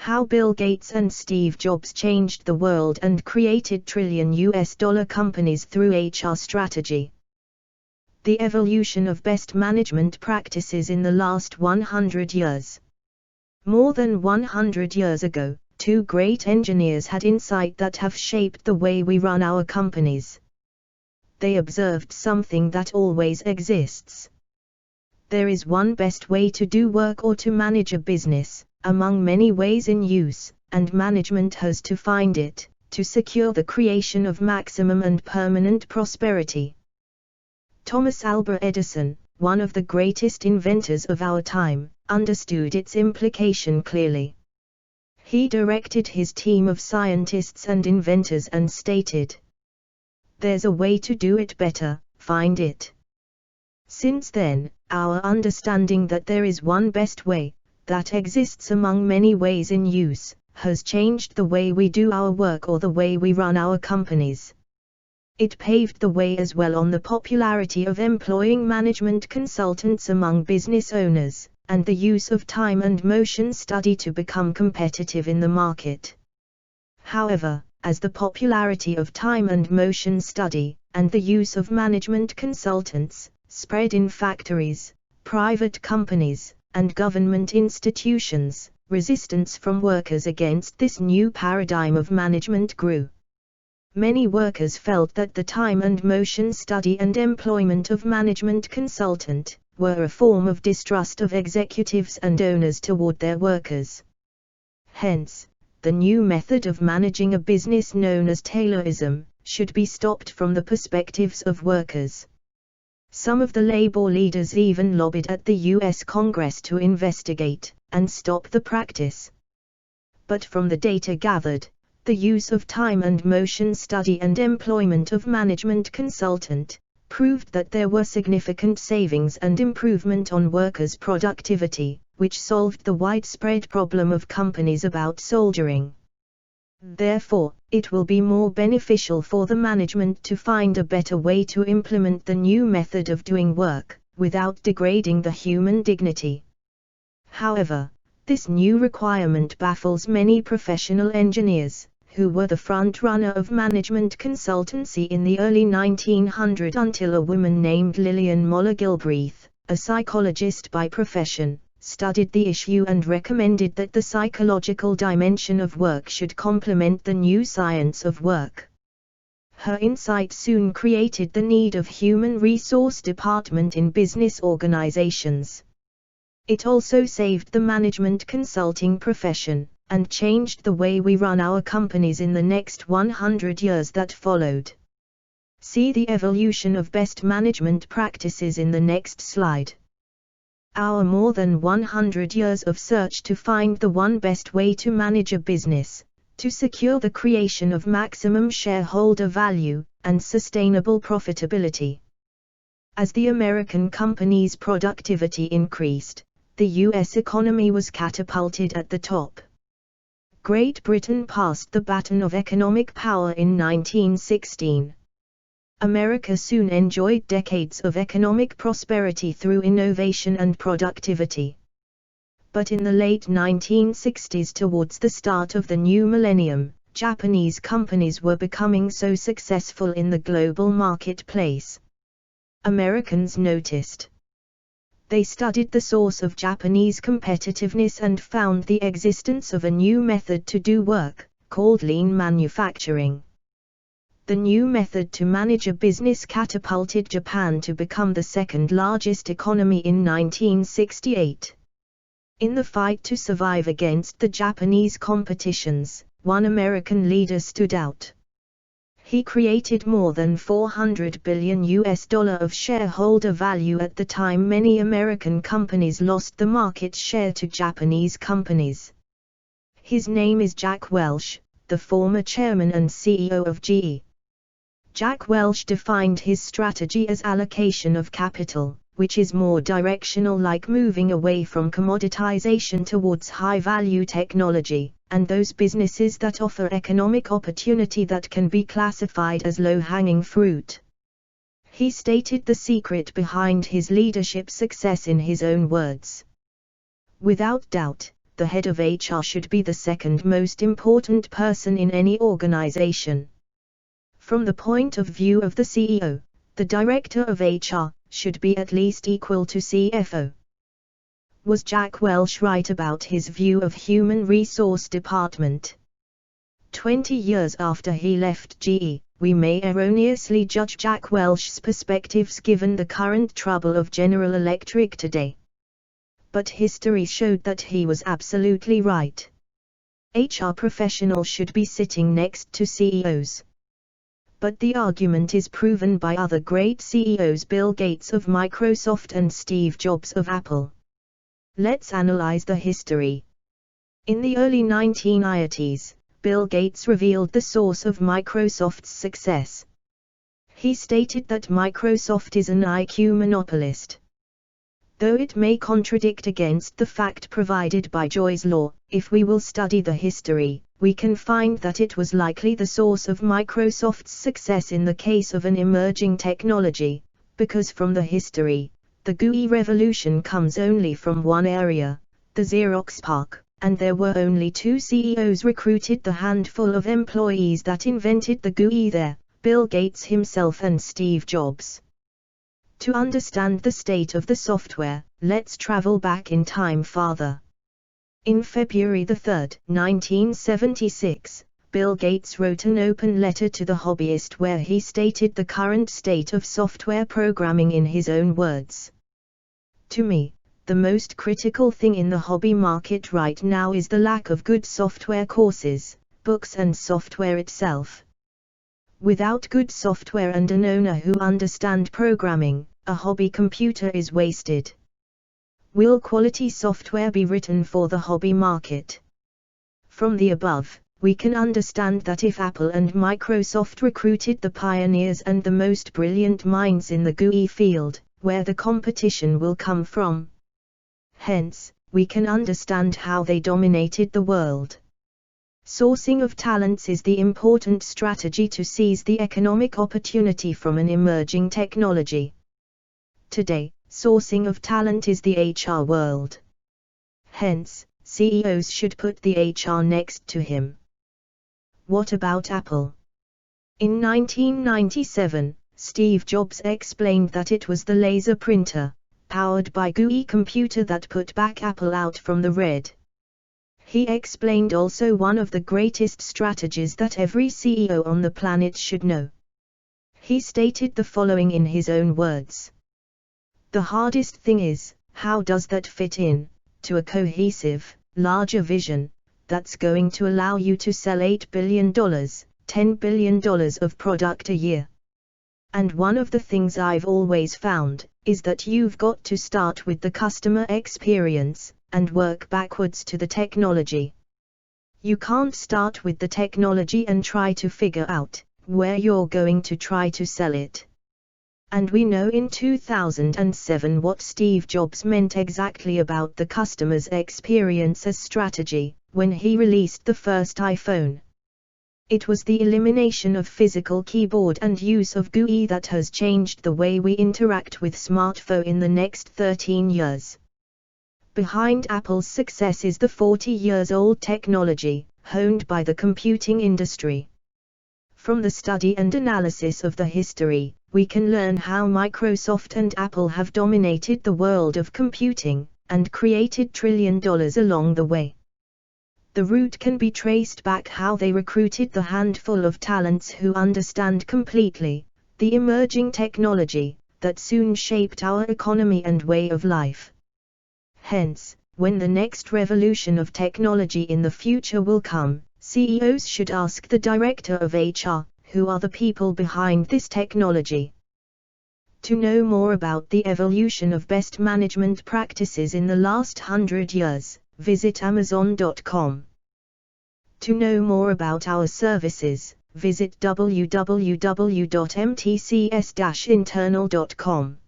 How Bill Gates and Steve Jobs changed the world and created trillion-US-dollar companies through HR strategy. The evolution of best management practices in the last 100 years. More than 100 years ago, two great engineers had insight that have shaped the way we run our companies. They observed something that always exists. There is one best way to do work or to manage a business, among many ways in use, and management has to find it, to secure the creation of maximum and permanent prosperity. Thomas Alva Edison, one of the greatest inventors of our time, understood its implication clearly. He directed his team of scientists and inventors and stated, "There's a way to do it better, find it." Since then, our understanding that there is one best way, that exists among many ways in use, has changed the way we do our work or the way we run our companies. It paved the way as well on the popularity of employing management consultants among business owners, and the use of time and motion study to become competitive in the market. However, as the popularity of time and motion study, and the use of management consultants, spread in factories, private companies, and government institutions, resistance from workers against this new paradigm of management grew. Many workers felt that the time and motion study and employment of management consultant were a form of distrust of executives and owners toward their workers. Hence, the new method of managing a business known as Taylorism should be stopped from the perspectives of workers. Some of the labor leaders even lobbied at the U.S. Congress to investigate and stop the practice. But from the data gathered, the use of time and motion study and employment of management consultant proved that there were significant savings and improvement on workers' productivity, which solved the widespread problem of companies about soldiering. Therefore, it will be more beneficial for the management to find a better way to implement the new method of doing work, without degrading the human dignity. However, this new requirement baffles many professional engineers, who were the front runner of management consultancy in the early 1900s until a woman named Lillian Moller Gilbreth, a psychologist by profession, studied the issue and recommended that the psychological dimension of work should complement the new science of work. Her insight soon created the need of human resource department in business organizations. It also saved the management consulting profession, and changed the way we run our companies in the next 100 years that followed. See the evolution of best management practices in the next slide. Our more than 100 years of search to find the one best way to manage a business, to secure the creation of maximum shareholder value, and sustainable profitability. As the American company's productivity increased, the U.S. economy was catapulted at the top. Great Britain passed the baton of economic power in 1916. America soon enjoyed decades of economic prosperity through innovation and productivity. But in the late 1960s towards the start of the new millennium, Japanese companies were becoming so successful in the global marketplace. Americans noticed. They studied the source of Japanese competitiveness and found the existence of a new method to do work, called lean manufacturing. The new method to manage a business catapulted Japan to become the second largest economy in 1968. In the fight to survive against the Japanese competitions, one American leader stood out. He created more than $400 billion of shareholder value at the time many American companies lost the market share to Japanese companies. His name is Jack Welch, the former chairman and CEO of GE. Jack Welch defined his strategy as allocation of capital, which is more directional, like moving away from commoditization towards high-value technology, and those businesses that offer economic opportunity that can be classified as low-hanging fruit. He stated the secret behind his leadership success in his own words. Without doubt, the head of HR should be the second most important person in any organization. From the point of view of the CEO, the director of HR should be at least equal to CFO. Was Jack Welch right about his view of human resource department? 20 years after he left GE, we may erroneously judge Jack Welch's perspectives given the current trouble of General Electric today. But history showed that he was absolutely right. HR professionals should be sitting next to CEOs. But the argument is proven by other great CEOs, Bill Gates of Microsoft and Steve Jobs of Apple. Let's analyze the history. In the early 1980s, Bill Gates revealed the source of Microsoft's success. He stated that Microsoft is an IQ monopolist. Though it may contradict against the fact provided by Joy's law, if we will study the history, we can find that it was likely the source of Microsoft's success in the case of an emerging technology, because from the history, the GUI revolution comes only from one area, the Xerox PARC, and there were only two CEOs recruited, the handful of employees that invented the GUI there, Bill Gates himself and Steve Jobs. To understand the state of the software, let's travel back in time farther. In February 3, 1976, Bill Gates wrote an open letter to the hobbyist where he stated the current state of software programming in his own words. To me, the most critical thing in the hobby market right now is the lack of good software courses, books and software itself. Without good software and an owner who understand programming, a hobby computer is wasted. Will quality software be written for the hobby market? From the above, we can understand that if Apple and Microsoft recruited the pioneers and the most brilliant minds in the GUI field, where the competition will come from. Hence, we can understand how they dominated the world. Sourcing of talents is the important strategy to seize the economic opportunity from an emerging technology. Today, sourcing of talent is the HR world. Hence, CEOs should put the HR next to him. What about Apple? In 1997, Steve Jobs explained that it was the laser printer, powered by GUI computer that put back Apple out from the red. He explained also one of the greatest strategies that every CEO on the planet should know. He stated the following in his own words. The hardest thing is, how does that fit in to a cohesive, larger vision that's going to allow you to sell $8 billion, $10 billion of product a year? And one of the things I've always found is that you've got to start with the customer experience and work backwards to the technology. You can't start with the technology and try to figure out where you're going to try to sell it. And we know in 2007 what Steve Jobs meant exactly about the customer's experience as strategy, when he released the first iPhone. It was the elimination of physical keyboard and use of GUI that has changed the way we interact with smartphone in the next 13 years. Behind Apple's success is the 40-years-old technology, honed by the computing industry. From the study and analysis of the history, we can learn how Microsoft and Apple have dominated the world of computing, and created $1 trillion along the way. The root can be traced back how they recruited the handful of talents who understand completely the emerging technology that soon shaped our economy and way of life. Hence, when the next revolution of technology in the future will come, CEOs should ask the director of HR, who are the people behind this technology. To know more about the evolution of best management practices in the last 100 years, visit Amazon.com. To know more about our services, visit www.mtcs-internal.com.